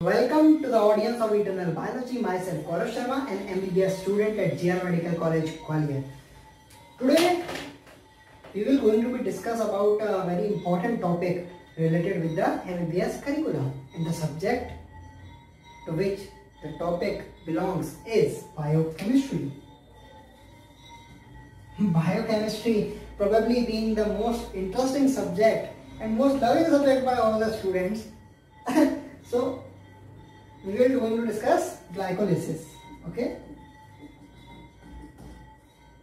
Welcome to the audience of Eternal Biology. Myself Gaurav Sharma, an MBBS student at GR Medical College, Gwalior. Today we will going to be discuss about a very important topic related with the MBBS curriculum, and the subject to which the topic belongs is biochemistry. Biochemistry probably being the most interesting subject and most loving subject by all the students. So we will going to discuss glycolysis. Okay,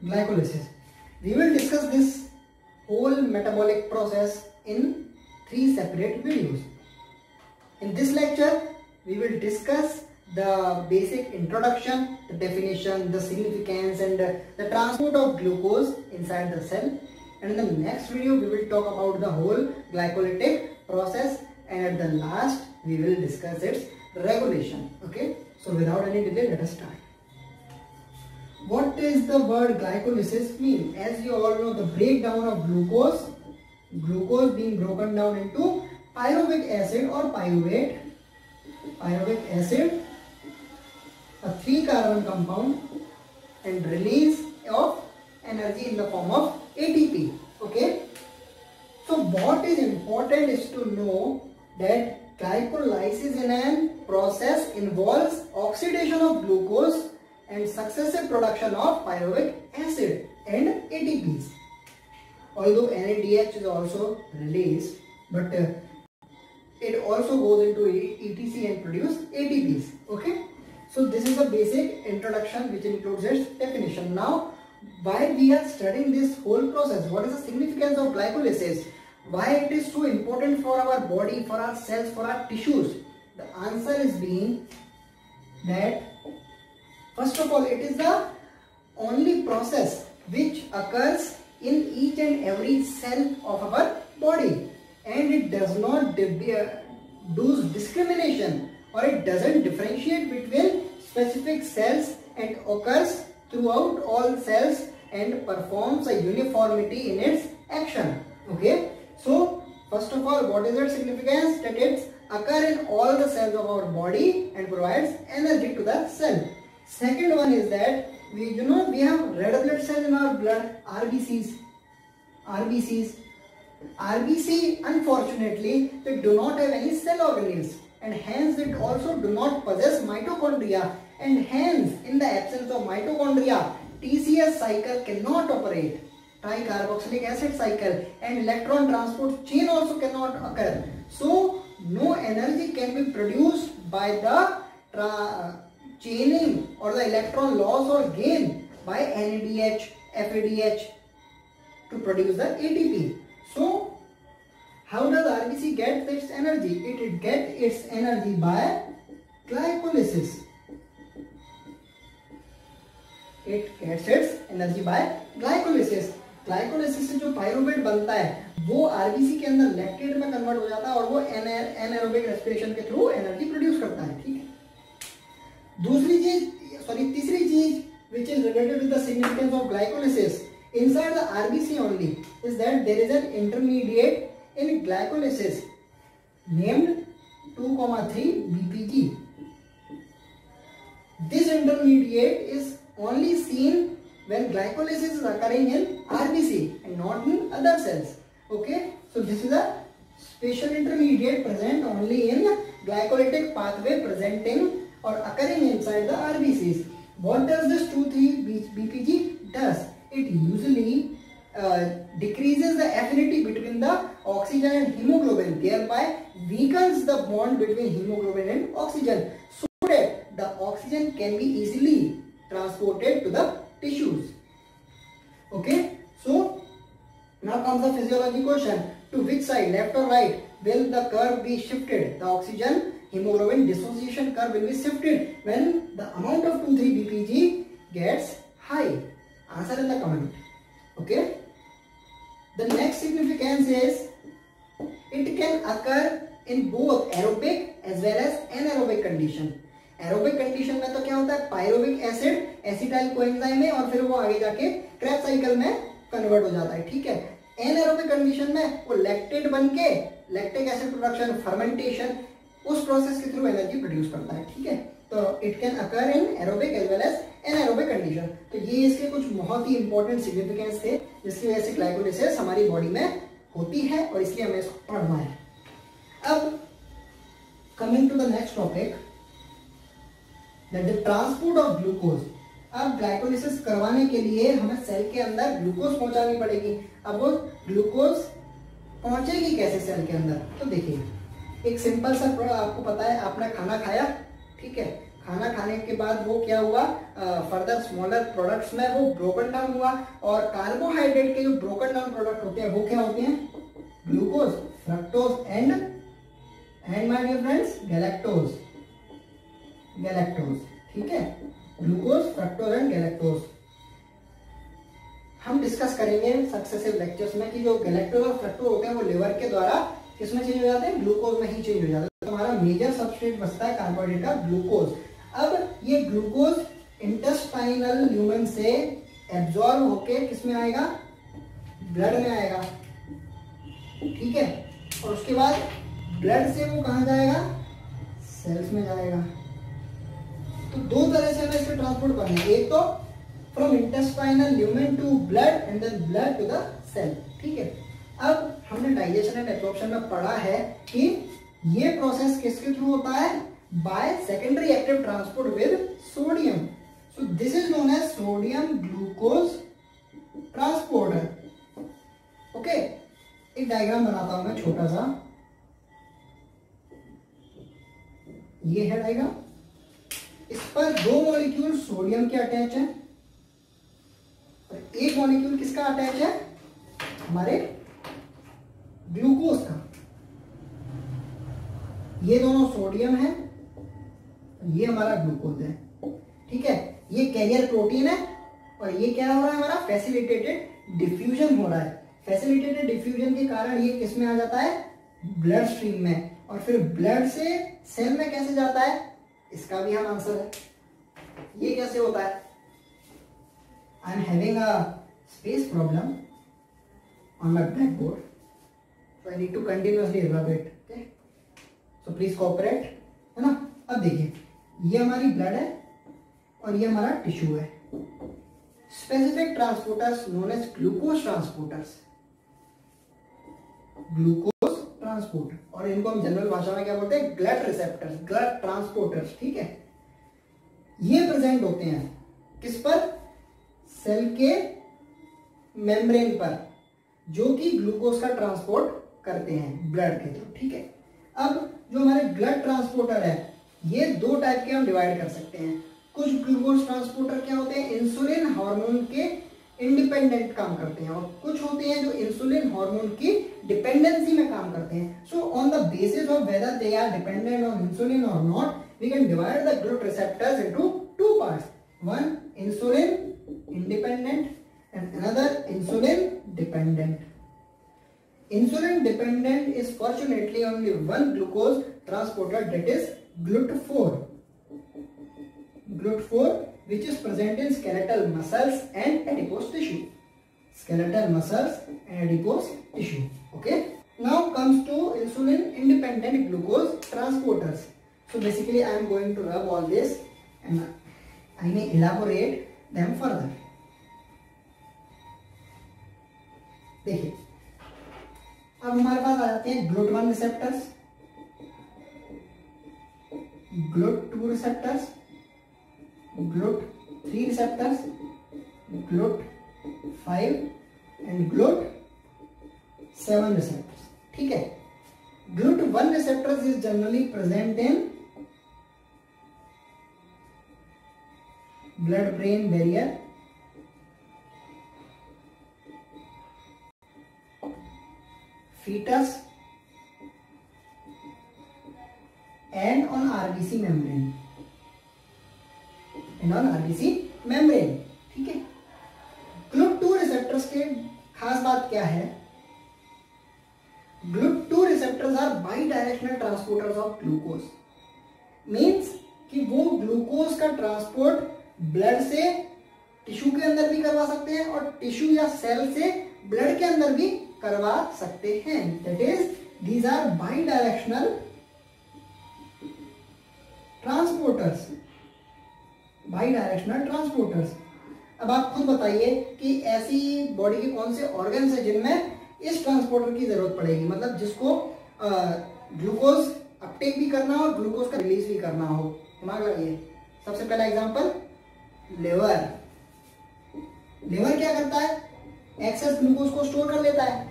glycolysis. We will discuss this whole metabolic process in 3 separate videos. In this lecture, we will discuss the basic introduction, the definition, the significance, and the transport of glucose inside the cell. And in the next video, we will talk about the whole glycolytic process, and at the last, we will discuss its regulation. Okay, so without any delay, let us start. What does the word glycolysis mean? As you all know, the breakdown of glucose being broken down into pyruvic acid or pyruvate. Pyruvic acid, a 3-carbon compound, and release of energy in the form of ATP. Okay, so what is important is to know that glycolysis in a process involves oxidation of glucose and successive production of pyruvic acid and ATPs. Although NADH is also released, but it also goes into ETC and produce ATPs. Okay, so this is a basic introduction which includes its definition. Now, why we are studying this whole process? What is the significance of glycolysis? Why it is so important for our body, for our cells, for our tissues? The answer is being that first of all, it is the only process which occurs in each and every cell of our body, and it does not do discrimination, or it doesn't differentiate between specific cells, and occurs throughout all cells and performs a uniformity in its action. Okay, so first of all, what is its significance? That it occurs in all the cells of our body and provides energy to the cell. Second one is that we have red blood cells in our blood, RBCs. RBC, unfortunately, they do not have any cell organelles, and hence it also do not possess mitochondria, and hence in the absence of mitochondria, TCS cycle cannot operate, tricarboxylic acid cycle, and electron transport chain also cannot occur. So no energy can be produced by the chaining or the electron loss or gain by NADH, FADH to produce the ATP. So how does RBC get its energy? It gets its energy by glycolysis. It gets its energy by glycolysis. Glycolysis से जो pyruvate बनता है वो RBC के अंदर lactate में convert हो जाता है और वो एनाएरोबिक रेस्पिरेशन के थ्रू एनर्जी प्रोड्यूस करता है. ठीक है. तीसरी चीज which is related with the significance of glycolysis inside the RBC only is that there is an intermediate in glycolysis named 2,3 BPG. This intermediate is only seen when glycolysis is occurring in RBC and not in other cells. Okay, so this is a special intermediate present only in glycolytic pathway presenting or occurring inside the RBCs. What does this 2,3 BPG does? It usually decreases the affinity between the oxygen and hemoglobin, thereby weakens the bond between hemoglobin and oxygen, so that the oxygen can be easily transported to the tissues. Okay, so now comes the physiology question. To which side, left or right, will the curve be shifted? The oxygen hemoglobin dissociation curve will be shifted when the amount of 2,3 BPG gets high. Answer in the comment. Okay, the next significance is it can occur in both aerobic as well as anaerobic condition. Aerobic condition में तो क्या होता है, pyruvic acid acetyl coenzyme है और फिर वो आगे जाके क्रेब्स साइकिल में कन्वर्ट हो जाता है. ठीक है. एनाएरोबिक कंडीशन में वो लैक्टेट बन के लैक्टिक एसिड प्रोडक्शन, फर्मेंटेशन उस प्रोसेस के थ्रू एनर्जी प्रोड्यूस करता है, ठीक है। तो it can occur in aerobic as well as anaerobic condition. तो ये इसके कुछ बहुत ही इंपॉर्टेंट सिग्निफिकेंस थे जिसकी वजह से ग्लाइकोलिसिस हमारी बॉडी में होती है और इसलिए हमें इसको पढ़ना है। अब coming to the next topic, that the transport of glucose. अब ग्लाइकोलिसिस करवाने के लिए हमें सेल के अंदर ग्लूकोज पहुंचानी पड़ेगी। अब वो ग्लूकोज पहुंचेगी कैसे सेल के अंदर? तो देखिए, एक सिंपल सा आपको पता है, आपने खाना खाया, ठीक है, खाना खाने के बाद वो क्या हुआ, फर्दर स्मॉलर प्रोडक्ट्स में वो ब्रोकन डाउन हुआ और कार्बोहाइड्रेट के जो ब्रोकन डाउन प्रोडक्ट होते हैं वो क्या होते हैं? Glucose, fructose and my dear friends galactose, ठीक है, ग्लूकोज, फ्रक्टोज एंड गैलेक्टोज। हम डिस्कस करेंगे सक्सेसिव लेक्चर्स में कि जो गैलेक्टोज और फ्रक्टोज होते हैं वो लिवर के द्वारा किसमें चेंज हो जाते हैं? ग्लूकोज में ही चेंज हो जाता है। तो हमारा मेजर सबस्ट्रेट बचता है कार्बोहाइड्रेट का ग्लूकोज। अब ये ग्लूकोज इंटेस्टाइनल ल्यूमेन से एब्जॉर्ब होके किसमें आएगा? ब्लड में आएगा, ठीक है, और उसके बाद ब्लड से वो कहां जाएगा? सेल्स में जाएगा। तो दो तरह से हमें इसके ट्रांसपोर्ट करना है, एक तो from intestinal lumen to blood and then blood to the cell, ठीक है। अब हमने डाइजेशन एंड एब्जॉर्प्शन में पढ़ा है कि ये प्रोसेस किसके थ्रू होता है? By secondary active transport with sodium. So this is known as sodium glucose transporter. Okay, एक डायग्राम बनाता हूं मैं छोटा सा, ये है डायग्राम। इस पर दो मॉलिक्यूल सोडियम के अटैच है और एक मॉलिक्यूल किसका अटैच है? हमारे ग्लूकोज का। ये दोनों सोडियम है, ये हमारा ग्लूकोज है, ठीक है। ये कैरियर प्रोटीन है और ये क्या हो रहा है? हमारा फैसिलिटेटेड डिफ्यूजन हो रहा है। फैसिलिटेटेड डिफ्यूजन के कारण ये किस में आ जाता है? ब्लड स्ट्रीम में, और फिर ब्लड से सेल में कैसे जाता है? इसका भी हम आंसर है। ये कैसे होता है? I am having a space problem on my blackboard, so I need to continuously rub it, okay? So please cooperate, है ना। अब देखिए, ये हमारी ब्लड है और ये हमारा टिश्यू है। Specific transporters known as glucose transporters, glucose transport, और इनको हम जनरल भाषा में क्या बोलते हैं? ग्लड रिसेप्टर्स, ग्लड ट्रांसपोर्टर्स, ठीक है। ये प्रेजेंट होते हैं किस पर? सेल के मेम्ब्रेन पर, जो कि ग्लूकोज का ट्रांसपोर्ट करते हैं ब्लड के थ्रू, ठीक है। अब जो हमारे ब्लड ट्रांसपोर्टर है, ये दो टाइप के हम डिवाइड कर सकते हैं। कुछ ग्लूकोज ट्रांसपोर्टर क्या होते हैं? इंसुलिन हार्मोन के इंडिपेंडेंट काम करते हैं, और कुछ होते हैं जो इंसुलिन हार्मोन की डिपेंडेंसी में काम करते हैं। So on the basis of whether they are dependent on insulin और not, we can divide the GLUT receptors into two parts, one insulin independent and another insulin dependent. Insulin dependent is fortunately only one glucose transporter, that is GLUT4. GLUT4, which is present in skeletal muscles and adipose tissue. Skeletal muscles and adipose tissue. Okay. Now comes to insulin independent glucose transporters. So basically I am going to rub all this and I may elaborate them further. देखिए, अब हमारे पास आ जाते हैं GLUT1 receptors, GLUT2 receptors, GLUT3 receptors, GLUT5 and GLUT7 receptors, ठीक है। GLUT1 receptors is generally present in blood brain barrier, fetus and on RBC membrane, ठीक है। GLUT2 receptors के खास बात क्या है? GLUT2 receptors are bidirectional transporters of glucose, means कि वो ग्लूकोज का ट्रांसपोर्ट ब्लड से टिश्यू के अंदर भी करवा सकते हैं और टिश्यू या सेल से ब्लड के अंदर भी करवा सकते हैं। That is these are bidirectional transporters, bidirectional transporters. अब आप खुद बताइए कि ऐसी बॉडी के कौन से ऑर्गन्स है जिनमें इस ट्रांसपोर्टर की जरूरत पड़ेगी, मतलब जिसको ग्लूकोज अपटेक भी करना हो और ग्लूकोज का रिलीज भी करना हो। दिमाग लगाइए। सबसे पहला एग्जांपल लिवर। लिवर क्या करता है? एक्सेस ग्लूकोज को स्टोर कर लेता है,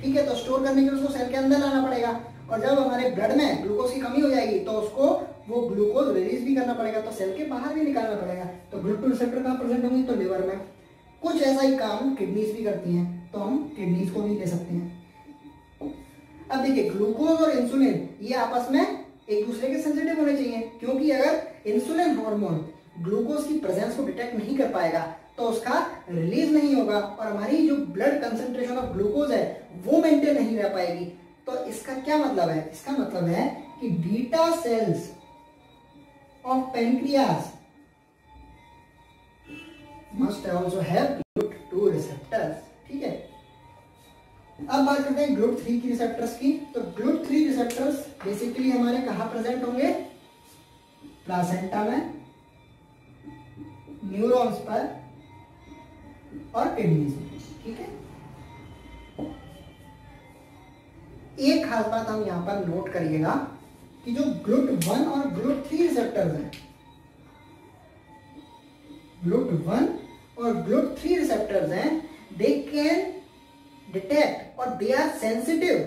ठीक है। तो स्टोर करने के लिए उसको सेल के अंदर लाना पड़ेगा, और जब हमारे ब्लड में ग्लूकोज की कमी हो जाएगी तो उसको वो ग्लूकोज रिलीज भी करना पड़ेगा, तो सेल के बाहर भी निकालना पड़ेगा। तो GLUT2 रिसेप्टर कहाँ प्रेजेंट होंगे? तो लिवर में। कुछ ऐसा ही काम किडनीज भी करती हैं, तो हम किडनीज को भी ले सकते हैं। अब देखिए, ग्लूकोज और इंसुलिन ये आपस में एक दूसरे के सेंसिटिव होने चाहिए, क्योंकि अगर इंसुलिन हार्मोन ग्लूकोज की प्रेजेंस को डिटेक्ट नहीं कर पाएगा तो उसका रिलीज नहीं होगा, और हमारी जो ब्लड कंसेंट्रेशन ऑफ ग्लूकोज है वो मेंटेन नहीं रह पाएगी। तो इसका क्या मतलब है? इसका मतलब है कि beta cells of pancreas must also have GLUT2 receptors, ठीक है। अब बात करते हैं GLUT3 की रिसेप्टर्स की। तो GLUT3 रिसेप्टर्स बेसिकली हमारे कहां प्रेजेंट होंगे? प्लासेंटा में, न्यूरॉन्स पर और किडनीज में, ठीक है। एक खास बात हम यहां पर नोट करिएगा कि जो GLUT1 और GLUT3 रिसेप्टर्स हैं, GLUT1 और GLUT3 रिसेप्टर्स हैं, दे कैन डिटेक्ट और they are sensitive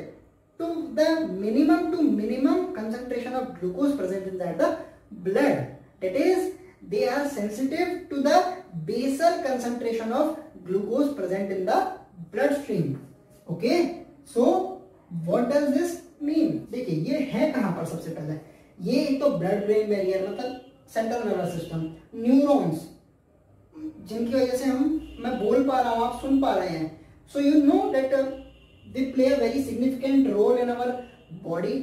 to the minimum to minimum concentration of glucose present inside the blood. That is they are sensitive to the basal concentration of glucose present in the bloodstream. Okay, so what does this mean? देखिए, ये है कहां पर? सबसे पहले ये एक तो ब्लड ब्रेन बैरियर, मतलब सेंट्रल नर्वस सिस्टम, न्यूरॉन्स, जिनकी वजह से मैं बोल पा रहा हूं, आप सुन पा रहे हैं। So you know that they play a very significant role in our body,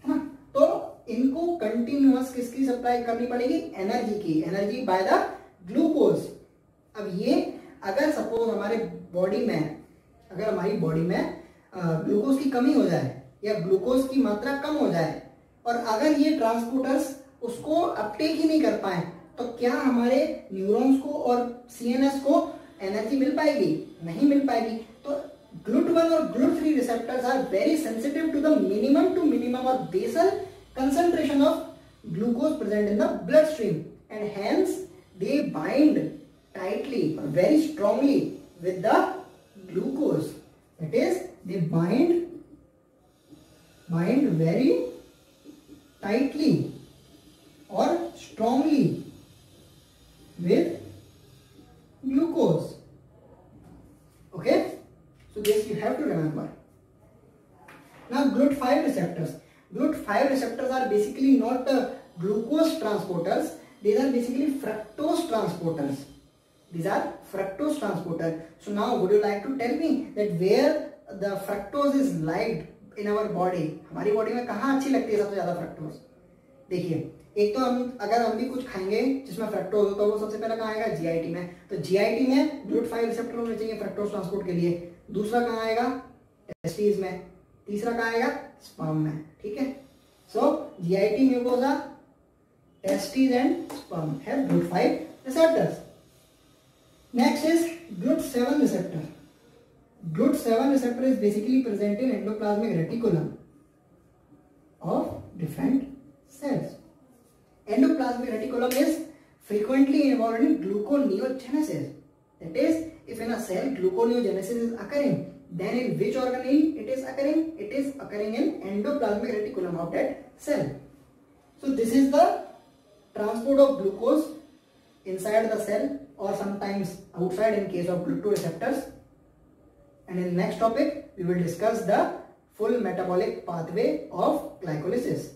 है ना। तो इनको कंटिन्यूअस किसकी सप्लाई करनी पड़ेगी? एनर्जी की, एनर्जी बाय द ग्लूकोज। अब ये अगर सपोज हमारी बॉडी में ग्लूकोज की कमी हो जाए या ग्लूकोज की मात्रा कम हो जाए, और अगर ये ट्रांसपोर्टर्स उसको अपटेक ही नहीं कर पाए, तो क्या हमारे न्यूरॉन्स को और सीएनएस को एनर्जी मिल पाएगी? नहीं मिल पाएगी। तो GLUT1 और GLUT3 receptors are very sensitive to the minimum to minimum or basal concentration of glucose present in the bloodstream, and hence they bind tightly or very strongly with the glucose. That is, they bind very tightly or strongly with glucose. Okay, so this you have to remember. Now GLUT5 receptors. GLUT5 receptors are basically not glucose transporters. These are basically fructose transporters. These are fructose transporters. So now would you like to tell me that where the fructose is liked in our body? हमारी body में कहाँ अच्छी लगती है सबसे ज्यादा fructose? देखिए, एक तो अगर हम भी कुछ खाएंगे जिसमें फ्रक्टोज होता है, वो सबसे पहले कहाँ आएगा? GIT में। तो GIT में GLUT5 रिसेप्टर होने चाहिए फ्रक्टोज ट्रांसपोर्ट के लिए। दूसरा कहाँ आएगा? टेस्टिस में। तीसरा कहाँ आएगा? स्पर्म में, ठीक है। सो GIT mucosa, testis and sperm have GLUT5 receptors. Next is GLUT7 receptor. GLUT7 receptor is basically present in endoplasmic reticulum of different cells. Endoplasmic reticulum is frequently involved in gluconeogenesis. That is, if in a cell gluconeogenesis is occurring, then in which organelle it is occurring? It is occurring in endoplasmic reticulum of that cell. So this is the transport of glucose inside the cell or sometimes outside in case of GLUT2 receptors. And in the next topic we will discuss the full metabolic pathway of glycolysis.